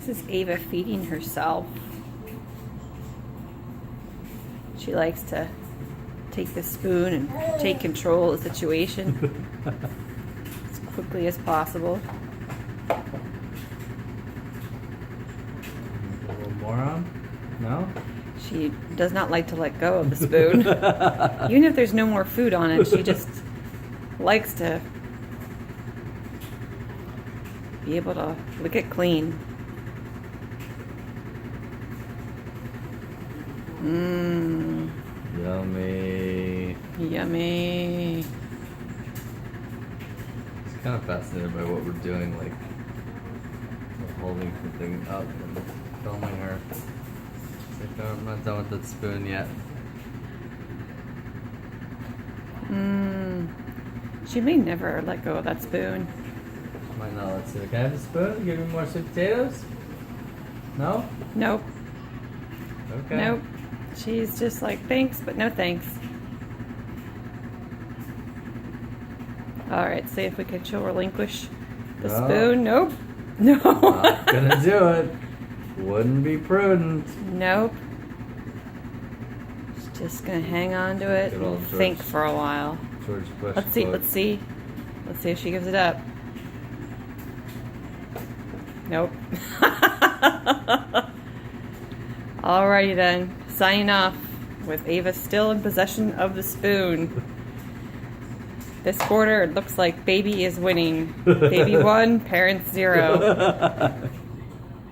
This is Ava feeding herself. She likes to take the spoon and take control of the situation as quickly as possible. A little more on? No? She does not like to let go of the spoon. Even if there's no more food on it, she just likes to be able to lick it clean. Mmm. Yummy. Yummy. It's kind of fascinated by what we're doing, like we're holding something up and filming her. It's like, no, I'm not done with that spoon yet. Mmm. She may never let go of that spoon. Might not. Let's see. Can I have a spoon? Give me more sweet potatoes? No? Nope. Okay. Nope. She's just like, thanks, but no thanks. Alright, see if we can she'll relinquish the No. spoon. Nope. No. Not gonna do it. Wouldn't be prudent. Nope. She's just gonna hang on to it Good old and George. think for a while. George Bush. Let's see, quote. let's see. Let's see if she gives it up. Nope. Alrighty then. Signing off with Ava still in possession of the spoon. This quarter, it looks like baby is winning. Baby 1, parents 0.